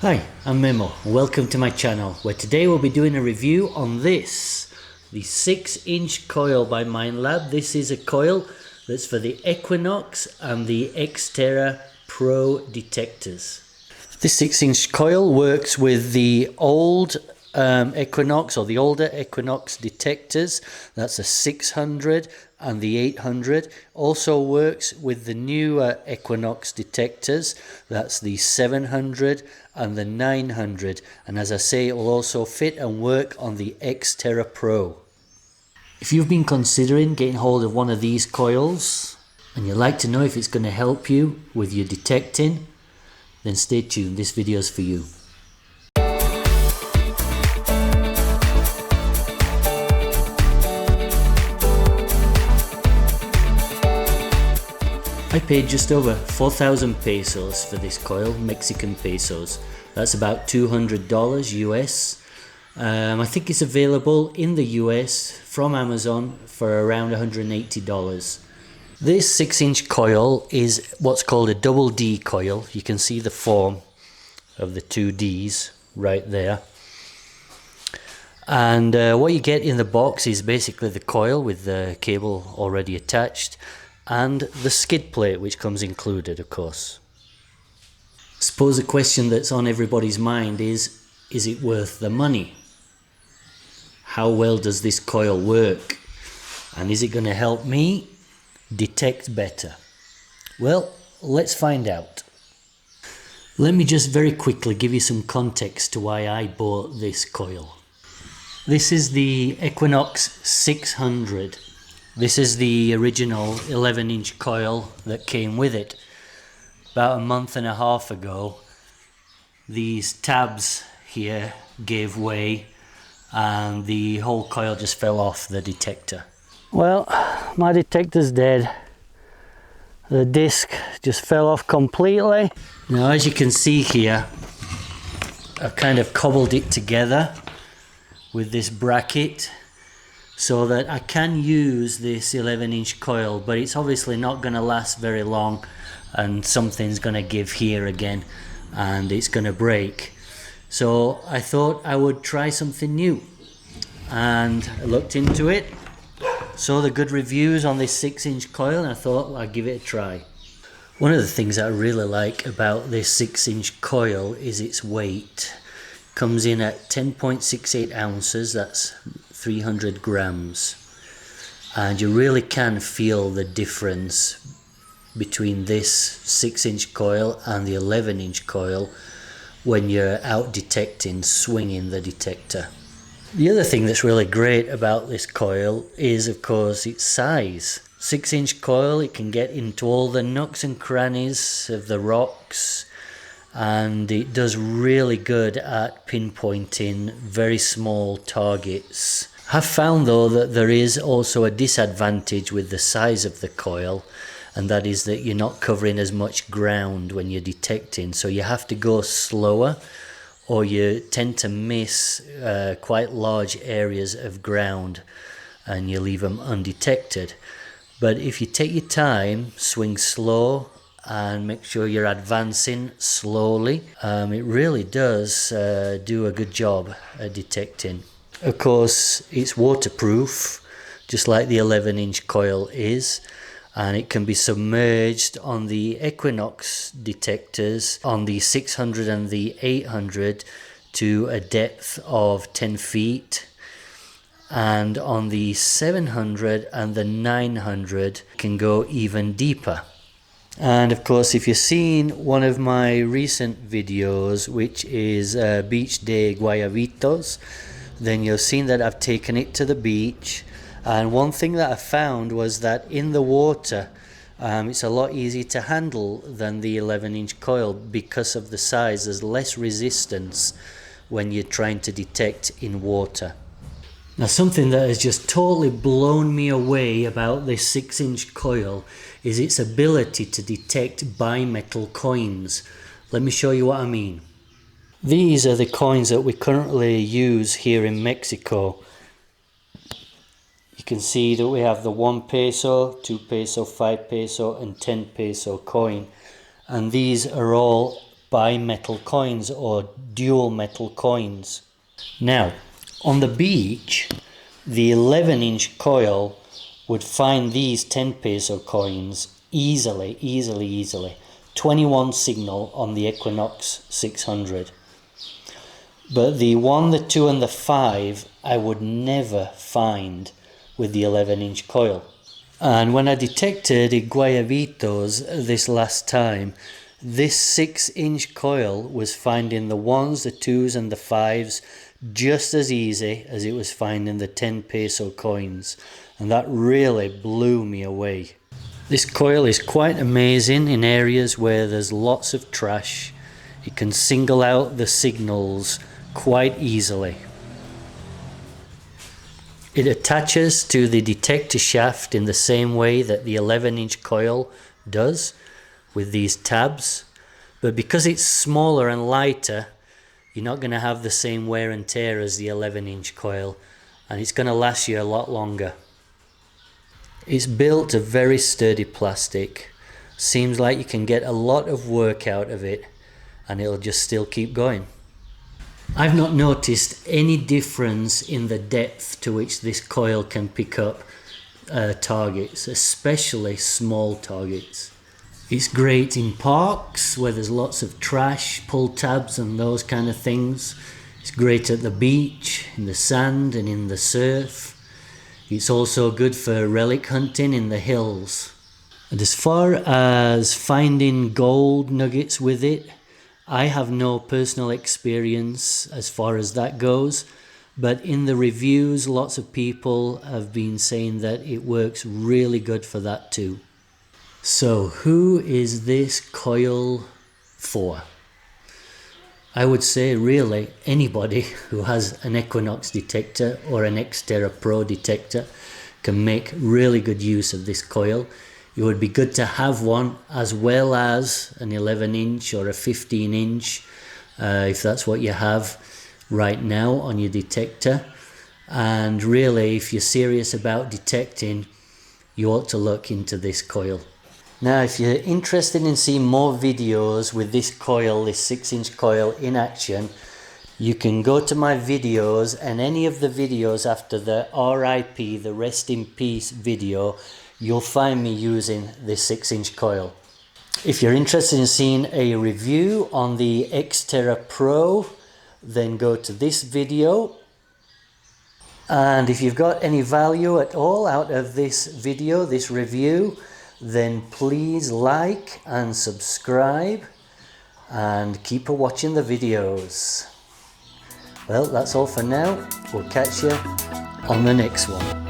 Hi, I'm Memo. Welcome to my channel, where today we'll be doing a review on this, the 6-inch coil by Minelab. This is a coil that's for the Equinox and the Xterra Pro detectors. This 6-inch coil works with the old Equinox or the older Equinox detectors. That's a 600 and the 800. Also works with the newer Equinox detectors. That's the 700 and the 900. And as I say, it will also fit and work on the Xterra Pro. If you've been considering getting hold of one of these coils and you'd like to know if it's going to help you with your detecting, then stay tuned. This video is for you. I paid just over 4,000 pesos for this coil, Mexican pesos. That's about $200 US. I think it's available in the US from Amazon for around $180. This 6-inch coil is what's called a double D coil. You can see the form of the two Ds right there. And what you get in the box is basically the coil with the cable already attached, and the skid plate, which comes included, of course. Suppose the question that's on everybody's mind is it worth the money? How well does this coil work? And is it going to help me detect better? Well, let's find out. Let me just very quickly give you some context to why I bought this coil. This is the Equinox 600. This is the original 11-inch coil that came with it. About a month and a half ago, these tabs here gave way and the whole coil just fell off the detector. Well, my detector's dead. The disc just fell off completely. Now, as you can see here, I've kind of cobbled it together with this bracket so that I can use this 11-inch coil, but it's obviously not going to last very long and something's going to give here again and it's going to break. So I thought I would try something new, and I looked into it, saw the good reviews on this 6-inch coil, and I thought I'd give it a try. One of the things that I really like about this 6-inch coil is its weight. Comes in at 10.68 ounces, that's 300 grams, and you really can feel the difference between this 6-inch coil and the 11-inch coil when you're out detecting, swinging the detector. The other thing that's really great about this coil is, of course, its size. 6-inch coil, it can get into all the nooks and crannies of the rocks, and it does really good at pinpointing very small targets. I've found though that there is also a disadvantage with the size of the coil, and that is that you're not covering as much ground when you're detecting, so you have to go slower or you tend to miss quite large areas of ground and you leave them undetected. But if you take your time, swing slow, and make sure you're advancing slowly, it really does do a good job at detecting. Of course, it's waterproof, just like the 11-inch coil is, and it can be submerged on the Equinox detectors on the 600 and the 800 to a depth of 10 feet. And on the 700 and the 900 can go even deeper. And of course, if you've seen one of my recent videos, which is Beach de Guayabitos, then you've seen that I've taken it to the beach. And one thing that I found was that in the water, it's a lot easier to handle than the 11-inch coil because of the size. There's less resistance when you're trying to detect in water. Now, something that has just totally blown me away about this 6-inch coil is its ability to detect bimetal coins. Let me show you what I mean. These are the coins that we currently use here in Mexico. You can see that we have the 1 peso, 2 peso, 5 peso and 10 peso coin. And these are all bimetal coins or dual metal coins. Now, on the beach, the 11-inch coil would find these 10 peso coins easily. 21 signal on the Equinox 600. But the 1, the 2 and the 5 I would never find with the 11-inch coil. And when I detected Guayabitos this last time, this 6-inch coil was finding the 1s, the 2s and the 5s just as easy as it was finding the 10 peso coins. And that really blew me away. This coil is quite amazing in areas where there's lots of trash. It can single out the signals quite easily. It attaches to the detector shaft in the same way that the 11-inch coil does, with these tabs, but because it's smaller and lighter, you're not going to have the same wear and tear as the 11-inch coil, and it's going to last you a lot longer. It's built of very sturdy plastic. Seems like you can get a lot of work out of it, and it'll just still keep going. I've not noticed any difference in the depth to which this coil can pick up targets, especially small targets. It's great in parks where there's lots of trash, pull tabs and those kind of things. It's great at the beach, in the sand and in the surf. It's also good for relic hunting in the hills. And as far as finding gold nuggets with it, I have no personal experience as far as that goes, but in the reviews lots of people have been saying that it works really good for that too. So who is this coil for? I would say really anybody who has an Equinox detector or an Xterra Pro detector can make really good use of this coil. It would be good to have one as well as an 11-inch or a 15-inch if that's what you have right now on your detector. And really, if you're serious about detecting, you ought to look into this coil. Now, if you're interested in seeing more videos with this coil, this 6-inch coil in action, you can go to my videos, and any of the videos after the RIP, the rest in peace video, you'll find me using this 6-inch coil. If you're interested in seeing a review on the Xterra Pro, then go to this video. And if you've got any value at all out of this video, this review, then please like and subscribe and keep watching the videos. Well, that's all for now. We'll catch you on the next one.